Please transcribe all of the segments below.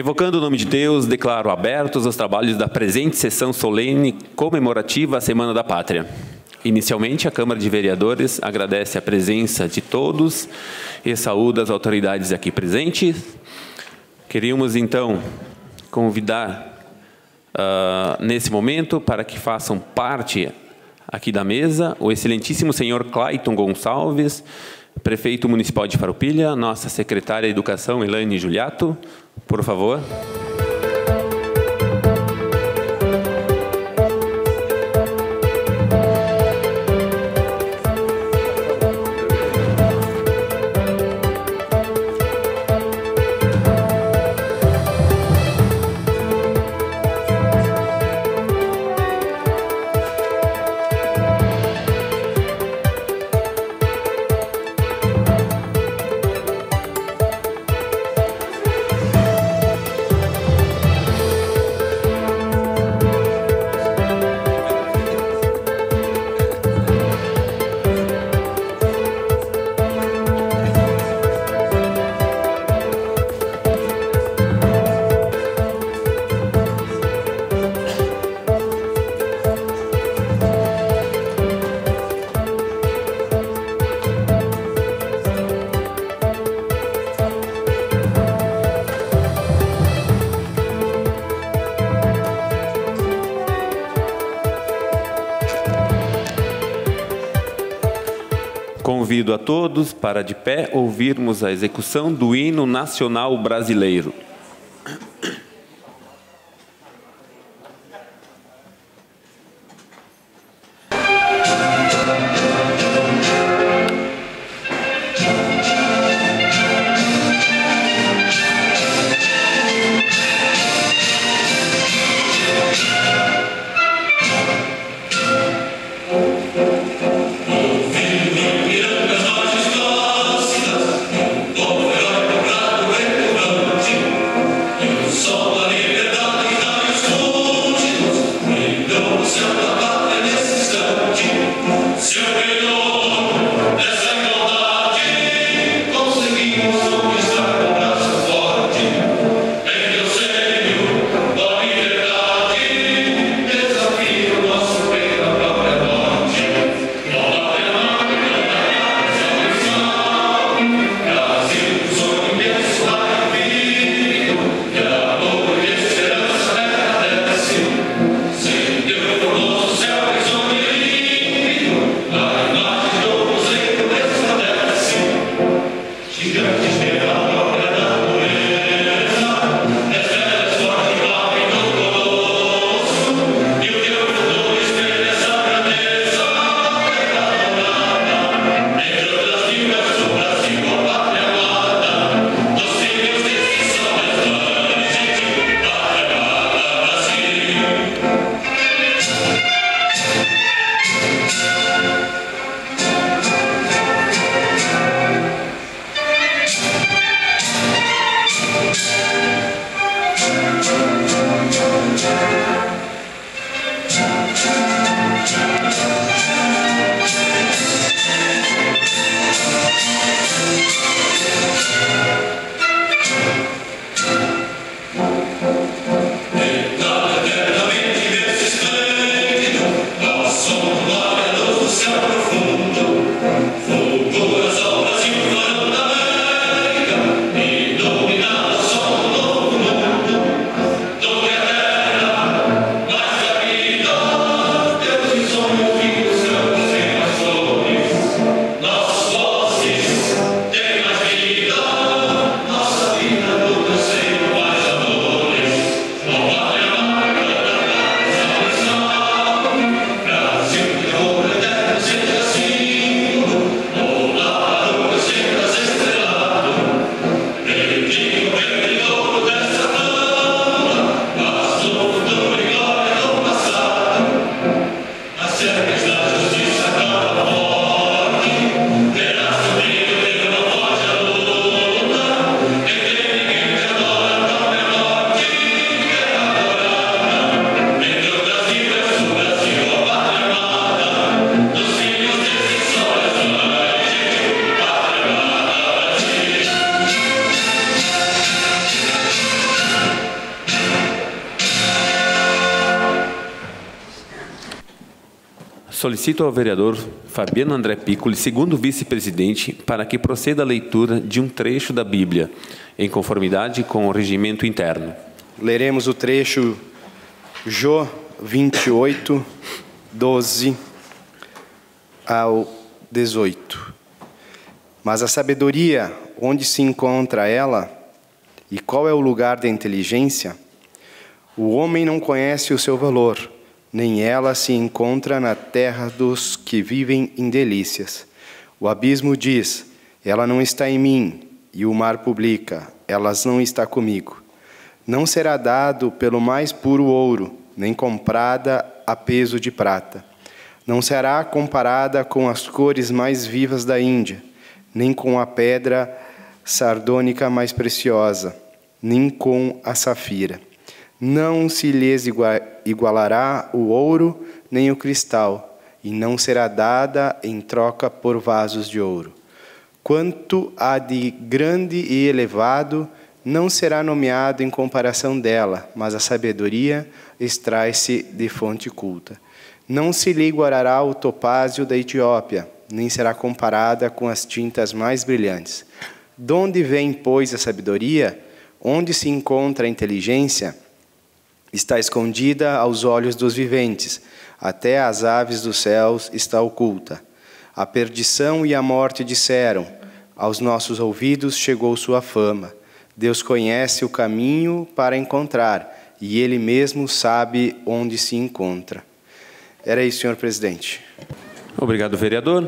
Invocando o nome de Deus, declaro abertos os trabalhos da presente sessão solene comemorativa à Semana da Pátria. Inicialmente, a Câmara de Vereadores agradece a presença de todos e saúda as autoridades aqui presentes. Queríamos, então, convidar, nesse momento, para que façam parte aqui da mesa, o excelentíssimo senhor Clayton Gonçalves, prefeito municipal de Farroupilha, nossa secretária de Educação, Elaine Juliato, por favor. Convido a todos para, de pé, ouvirmos a execução do Hino Nacional Brasileiro. Solicito ao vereador Fabiano André Piccoli, segundo vice-presidente, para que proceda a leitura de um trecho da Bíblia, em conformidade com o regimento interno. Leremos o trecho Jó 28, 12 ao 18. Mas a sabedoria, onde se encontra ela, e qual é o lugar da inteligência? O homem não conhece o seu valor, nem ela se encontra na terra dos que vivem em delícias. O abismo diz, ela não está em mim, e o mar publica, ela não está comigo. Não será dado pelo mais puro ouro, nem comprada a peso de prata. Não será comparada com as cores mais vivas da Índia, nem com a pedra sardônica mais preciosa, nem com a safira. Não se lhes igualará o ouro nem o cristal, e não será dada em troca por vasos de ouro. Quanto há de grande e elevado, não será nomeado em comparação dela, mas a sabedoria extrai-se de fonte culta. Não se lhe igualará o topázio da Etiópia, nem será comparada com as tintas mais brilhantes. Donde vem, pois, a sabedoria? Onde se encontra a inteligência? Está escondida aos olhos dos viventes, até as aves dos céus está oculta. A perdição e a morte disseram, aos nossos ouvidos chegou sua fama. Deus conhece o caminho para encontrar, e Ele mesmo sabe onde se encontra. Era isso, senhor presidente. Obrigado, vereador.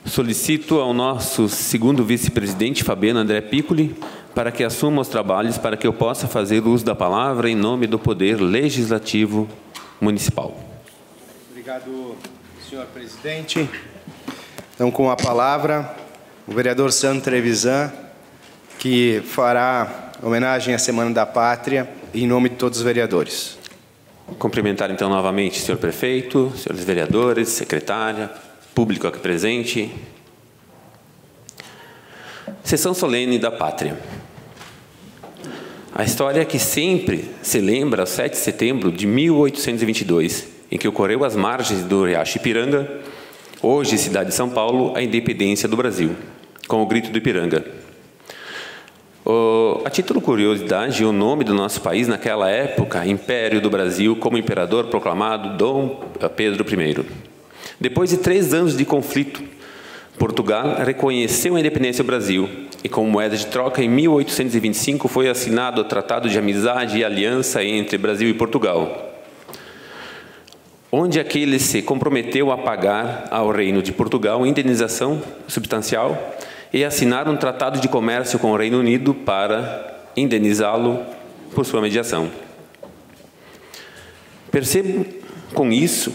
Solicito ao nosso segundo vice-presidente, Fabiano André Piccoli, para que assuma os trabalhos para que eu possa fazer uso da palavra em nome do Poder Legislativo Municipal. Obrigado, senhor presidente. Então, com a palavra, o vereador Sandro Trevisan, que fará homenagem à Semana da Pátria, em nome de todos os vereadores. Cumprimentar, então, novamente, senhor prefeito, senhores vereadores, secretária, público aqui presente. Sessão solene da Pátria. A história que sempre se lembra, 7 de setembro de 1822, em que ocorreu às margens do Riacho Ipiranga, hoje cidade de São Paulo, a independência do Brasil, com o grito do Ipiranga. A título de curiosidade, o nome do nosso país naquela época, Império do Brasil, como imperador proclamado Dom Pedro I. Depois de 3 anos de conflito, Portugal reconheceu a independência do Brasil e, como moeda de troca, em 1825 foi assinado o Tratado de Amizade e Aliança entre Brasil e Portugal, onde aquele se comprometeu a pagar ao Reino de Portugal indenização substancial e assinar um tratado de comércio com o Reino Unido para indenizá-lo por sua mediação. Percebo com isso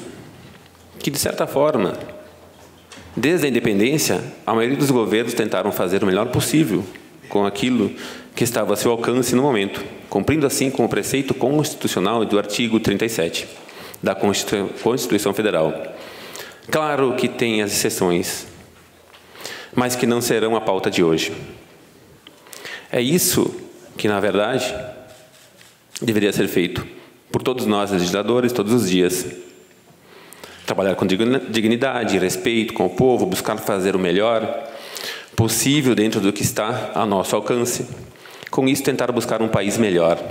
que, de certa forma, desde a independência, a maioria dos governos tentaram fazer o melhor possível com aquilo que estava a seu alcance no momento, cumprindo assim com o preceito constitucional do artigo 37 da Constituição Federal. Claro que tem as exceções, mas que não serão a pauta de hoje. É isso que, na verdade, deveria ser feito por todos nós, legisladores, todos os dias. Trabalhar com dignidade, respeito com o povo, buscar fazer o melhor possível dentro do que está a nosso alcance. Com isso, tentar buscar um país melhor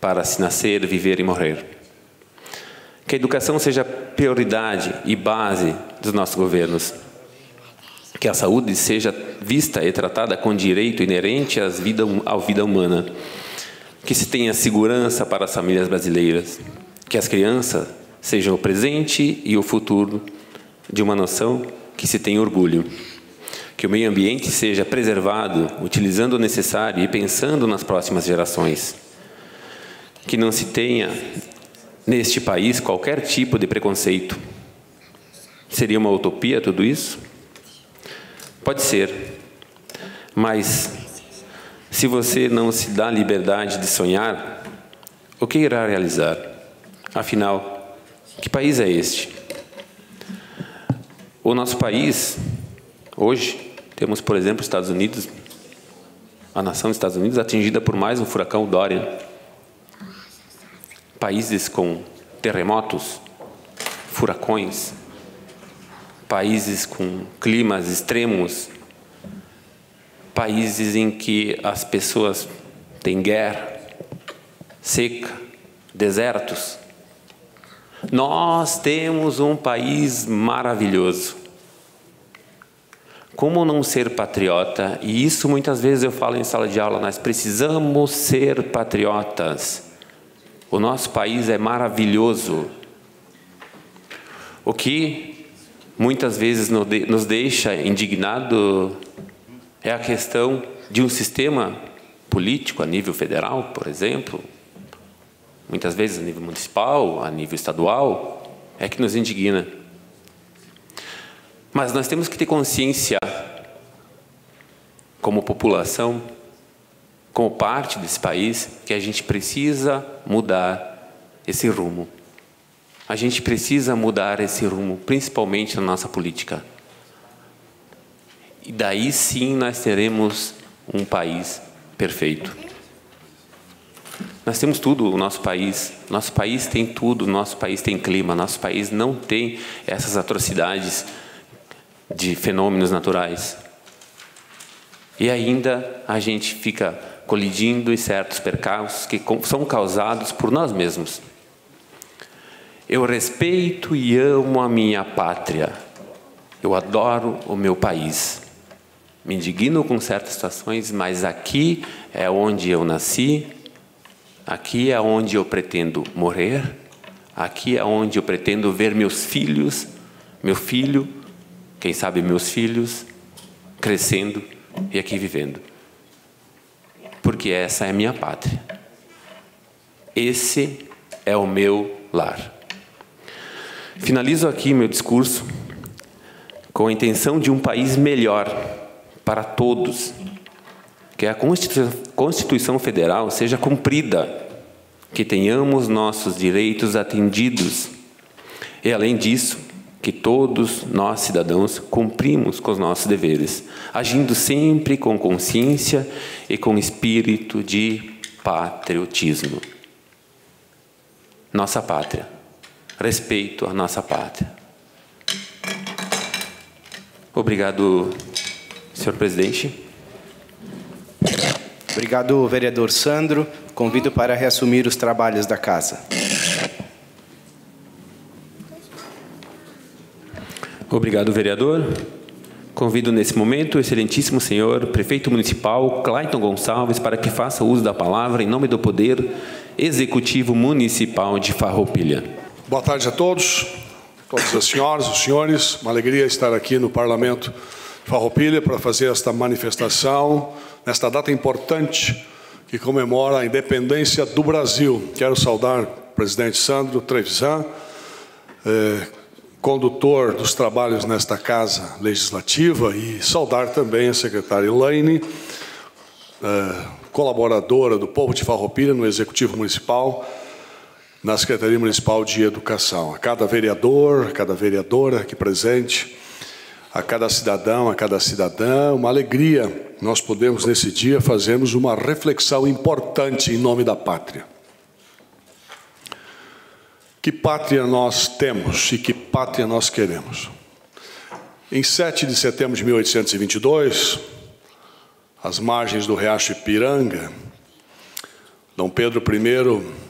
para se nascer, viver e morrer. Que a educação seja prioridade e base dos nossos governos. Que a saúde seja vista e tratada com direito inerente à vida humana. Que se tenha segurança para as famílias brasileiras. Que as crianças sejam o presente e o futuro de uma nação que se tem orgulho. Que o meio ambiente seja preservado, utilizando o necessário e pensando nas próximas gerações. Que não se tenha, neste país, qualquer tipo de preconceito. Seria uma utopia tudo isso? Pode ser, mas se você não se dá liberdade de sonhar, o que irá realizar? Afinal, que país é este? O nosso país, hoje, temos, por exemplo, os Estados Unidos, a nação dos Estados Unidos atingida por mais um furacão Dorian. Países com terremotos, furacões, países com climas extremos, países em que as pessoas têm guerra, seca, desertos. Nós temos um país maravilhoso. Como não ser patriota? E isso muitas vezes eu falo em sala de aula, nós precisamos ser patriotas. O nosso país é maravilhoso. O que muitas vezes nos deixa indignado é a questão de um sistema político a nível federal, por exemplo, muitas vezes a nível municipal, a nível estadual, é que nos indigna. Mas nós temos que ter consciência, como população, como parte desse país, que a gente precisa mudar esse rumo. A gente precisa mudar esse rumo, principalmente na nossa política. E daí sim nós teremos um país perfeito. Nós temos tudo, o nosso país tem tudo, o nosso país tem clima, nosso país não tem essas atrocidades de fenômenos naturais. E ainda a gente fica colidindo em certos percalços que são causados por nós mesmos. Eu respeito e amo a minha pátria. Eu adoro o meu país. Me indigno com certas situações, mas aqui é onde eu nasci, aqui é onde eu pretendo morrer, aqui é onde eu pretendo ver meus filhos, meu filho, quem sabe meus filhos, crescendo e aqui vivendo. Porque essa é a minha pátria. Esse é o meu lar. Finalizo aqui meu discurso com a intenção de um país melhor para todos, que a Constituição Federal seja cumprida, que tenhamos nossos direitos atendidos e, além disso, que todos nós, cidadãos, cumprimos com os nossos deveres, agindo sempre com consciência e com espírito de patriotismo. Nossa pátria. Respeito à nossa pátria. Obrigado, senhor presidente. Obrigado, vereador Sandro. Convido para reassumir os trabalhos da casa. Obrigado, vereador. Convido nesse momento o excelentíssimo senhor prefeito municipal Clayton Gonçalves para que faça uso da palavra em nome do Poder Executivo Municipal de Farroupilha. Boa tarde a todas as senhoras, os senhores. Uma alegria estar aqui no Parlamento de Farroupilha para fazer esta manifestação, nesta data importante que comemora a independência do Brasil. Quero saudar o presidente Sandro Trevisan, condutor dos trabalhos nesta Casa Legislativa, e saudar também a secretária Elaine, colaboradora do povo de Farroupilha no Executivo Municipal, na Secretaria Municipal de Educação. A cada vereador, a cada vereadora aqui presente, a cada cidadão, a cada cidadã, uma alegria nós podemos, nesse dia, fazermos uma reflexão importante em nome da pátria. Que pátria nós temos e que pátria nós queremos? Em 7 de setembro de 1822, às margens do Riacho Ipiranga, Dom Pedro I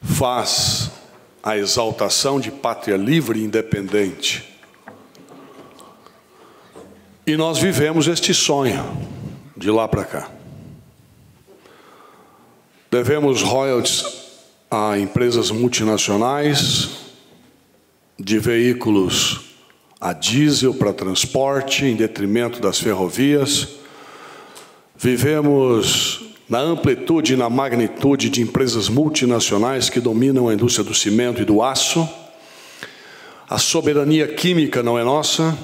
faz a exaltação de pátria livre e independente. E nós vivemos este sonho de lá para cá. Devemos royalties a empresas multinacionais de veículos a diesel para transporte em detrimento das ferrovias. Vivemos na amplitude e na magnitude de empresas multinacionais que dominam a indústria do cimento e do aço. A soberania química não é nossa.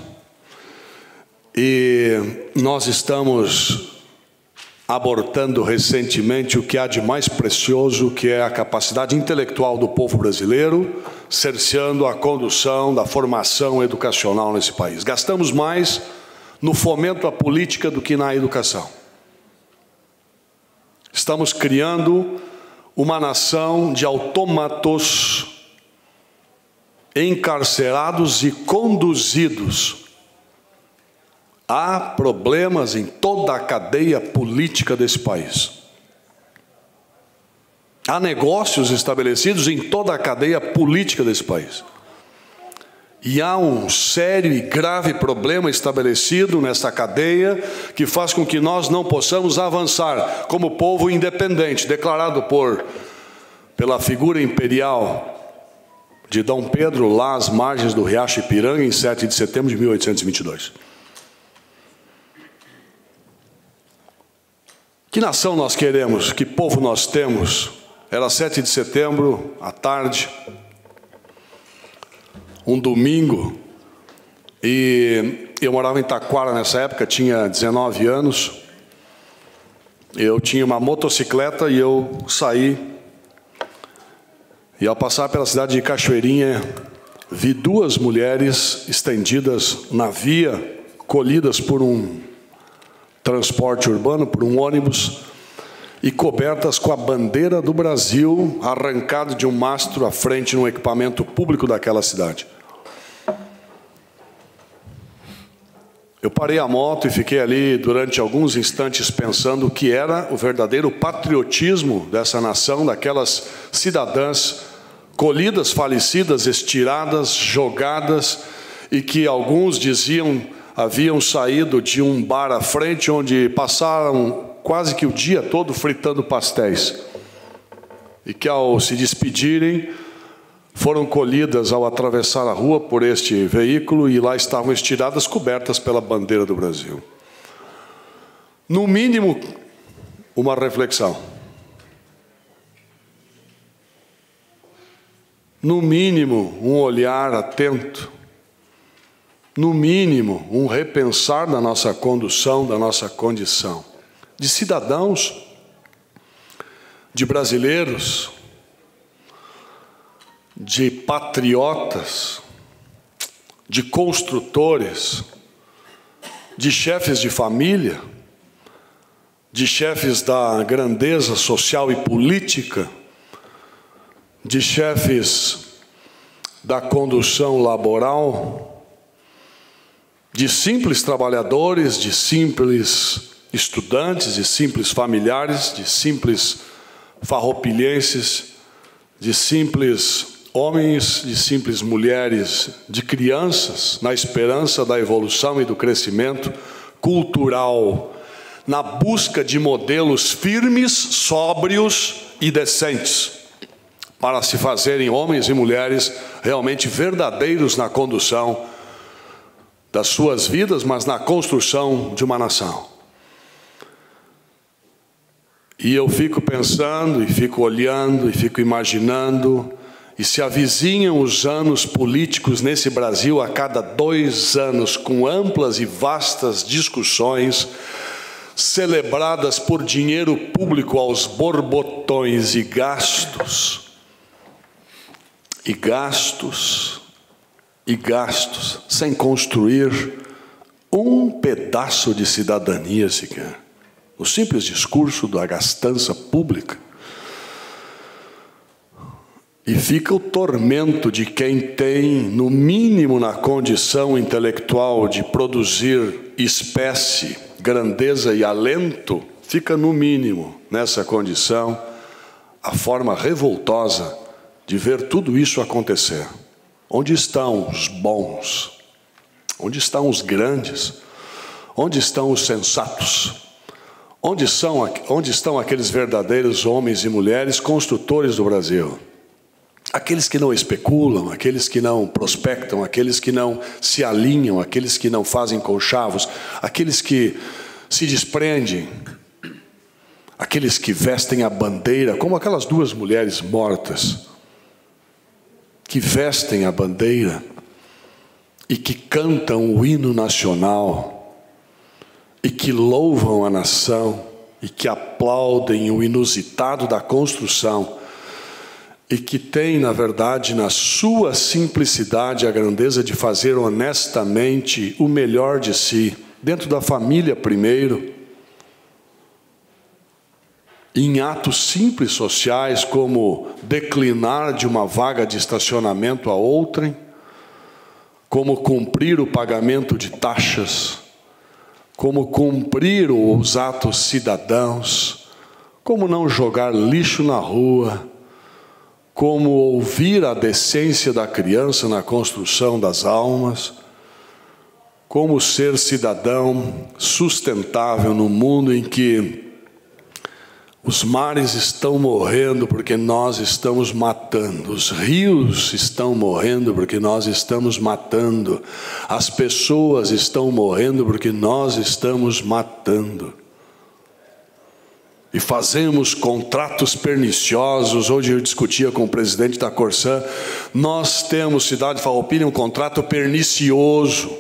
E nós estamos abortando recentemente o que há de mais precioso, que é a capacidade intelectual do povo brasileiro, cerceando a condução da formação educacional nesse país. Gastamos mais no fomento à política do que na educação. Estamos criando uma nação de autômatos encarcerados e conduzidos. Há problemas em toda a cadeia política desse país. Há negócios estabelecidos em toda a cadeia política desse país. E há um sério e grave problema estabelecido nessa cadeia que faz com que nós não possamos avançar como povo independente, declarado pela figura imperial de Dom Pedro lá às margens do Riacho Ipiranga em 7 de setembro de 1822. Que nação nós queremos? Que povo nós temos? Era 7 de setembro, à tarde, um domingo, e eu morava em Taquara nessa época, tinha 19 anos. Eu tinha uma motocicleta e eu saí. E ao passar pela cidade de Cachoeirinha, vi duas mulheres estendidas na via, colhidas por um transporte urbano, por um ônibus, e cobertas com a bandeira do Brasil, arrancado de um mastro à frente no equipamento público daquela cidade. Eu parei a moto e fiquei ali durante alguns instantes pensando o que era o verdadeiro patriotismo dessa nação, daquelas cidadãs colhidas, falecidas, estiradas, jogadas, e que alguns diziam haviam saído de um bar à frente onde passaram quase que o dia todo fritando pastéis. E que ao se despedirem, foram colhidas ao atravessar a rua por este veículo e lá estavam estiradas, cobertas pela bandeira do Brasil. No mínimo, uma reflexão. No mínimo, um olhar atento. No mínimo, um repensar da nossa condução, da nossa condição. De cidadãos, de brasileiros, de patriotas, de construtores, de chefes de família, de chefes da grandeza social e política, de chefes da condução laboral, de simples trabalhadores, de simples estudantes, de simples familiares, de simples farroupilhenses, de simples homens, de simples mulheres, de crianças, na esperança da evolução e do crescimento cultural, na busca de modelos firmes, sóbrios e decentes, para se fazerem homens e mulheres realmente verdadeiros na condução das suas vidas, mas na construção de uma nação. E eu fico pensando, e fico olhando, e fico imaginando, e se avizinham os anos políticos nesse Brasil a cada 2 anos, com amplas e vastas discussões, celebradas por dinheiro público aos borbotões e gastos, sem construir um pedaço de cidadania sequer. O simples discurso da gastança pública. E fica o tormento de quem tem, no mínimo na condição intelectual de produzir espécie, grandeza e alento, fica no mínimo nessa condição a forma revoltosa de ver tudo isso acontecer. Onde estão os bons? Onde estão os grandes? Onde estão os sensatos? Onde estão aqueles verdadeiros homens e mulheres construtores do Brasil? Aqueles que não especulam, aqueles que não prospectam, aqueles que não se alinham, aqueles que não fazem conchavos, aqueles que se desprendem, aqueles que vestem a bandeira, como aquelas 2 mulheres mortas, que vestem a bandeira e que cantam o hino nacional, e que louvam a nação, e que aplaudem o inusitado da construção, e que têm, na verdade, na sua simplicidade, a grandeza de fazer honestamente o melhor de si, dentro da família primeiro, em atos simples sociais, como declinar de uma vaga de estacionamento a outrem, como cumprir o pagamento de taxas, como cumprir os atos cidadãos, como não jogar lixo na rua, como ouvir a decência da criança na construção das almas, como ser cidadão sustentável no mundo em que os mares estão morrendo porque nós estamos matando, os rios estão morrendo porque nós estamos matando, as pessoas estão morrendo porque nós estamos matando. E fazemos contratos perniciosos. Hoje eu discutia com o presidente da Corsan, nós temos, Cidade Farroupilha, um contrato pernicioso.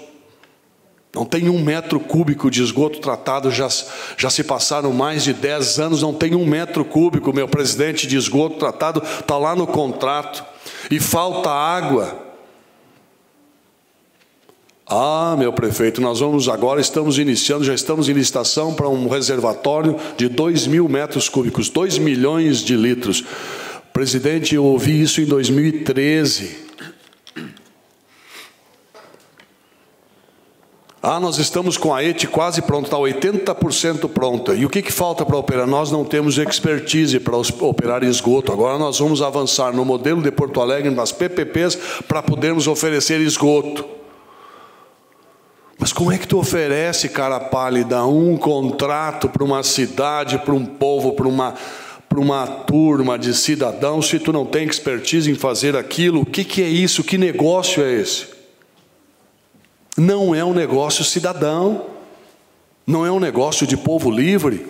Não tem 1 metro cúbico de esgoto tratado, já se passaram mais de 10 anos, não tem 1 metro cúbico, meu presidente, de esgoto tratado, está lá no contrato, e falta água. Ah, meu prefeito, nós vamos agora, já estamos em licitação para um reservatório de 2.000 metros cúbicos, 2 milhões de litros. Presidente, eu ouvi isso em 2013. Ah, nós estamos com a ET quase pronta, está 80% pronta. E o que falta para operar? Nós não temos expertise para operar esgoto. Agora nós vamos avançar no modelo de Porto Alegre, nas PPPs, para podermos oferecer esgoto. Mas como é que tu oferece, cara pálida, um contrato para uma cidade, para um povo, para uma turma de cidadãos, se tu não tem expertise em fazer aquilo? O que é isso? Que negócio é esse? Não é um negócio cidadão, não é um negócio de povo livre,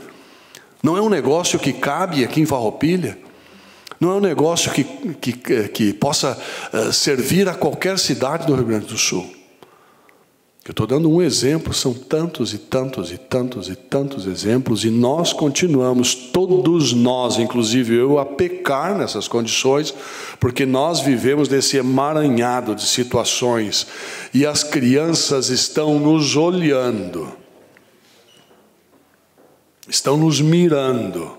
não é um negócio que cabe aqui em Farroupilha, não é um negócio que possa servir a qualquer cidade do Rio Grande do Sul. Eu estou dando um exemplo, são tantos e tantos e tantos e tantos exemplos, e nós continuamos, todos nós, inclusive eu, a pecar nessas condições, porque nós vivemos desse emaranhado de situações, e as crianças estão nos olhando, estão nos mirando,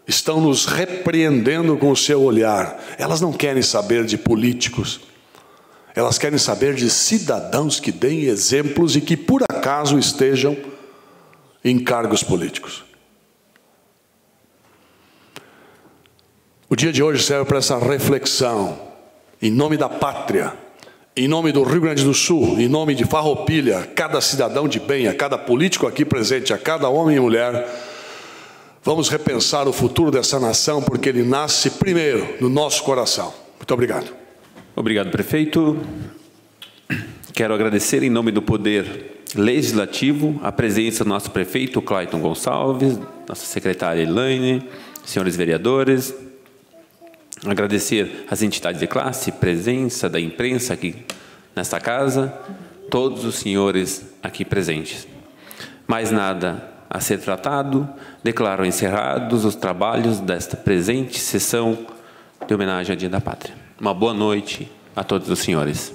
estão nos repreendendo com o seu olhar. Elas não querem saber de políticos, elas querem saber de cidadãos que deem exemplos e que por acaso estejam em cargos políticos. O dia de hoje serve para essa reflexão, em nome da pátria, em nome do Rio Grande do Sul, em nome de Farroupilha, a cada cidadão de bem, a cada político aqui presente, a cada homem e mulher. Vamos repensar o futuro dessa nação, porque ele nasce primeiro no nosso coração. Muito obrigado. Obrigado, prefeito. Quero agradecer em nome do Poder Legislativo a presença do nosso prefeito Clayton Gonçalves, nossa secretária Elaine, senhores vereadores. Agradecer às entidades de classe, presença da imprensa aqui nesta casa, todos os senhores aqui presentes. Mais nada a ser tratado, declaro encerrados os trabalhos desta presente sessão de homenagem ao Dia da Pátria. Uma boa noite a todos os senhores.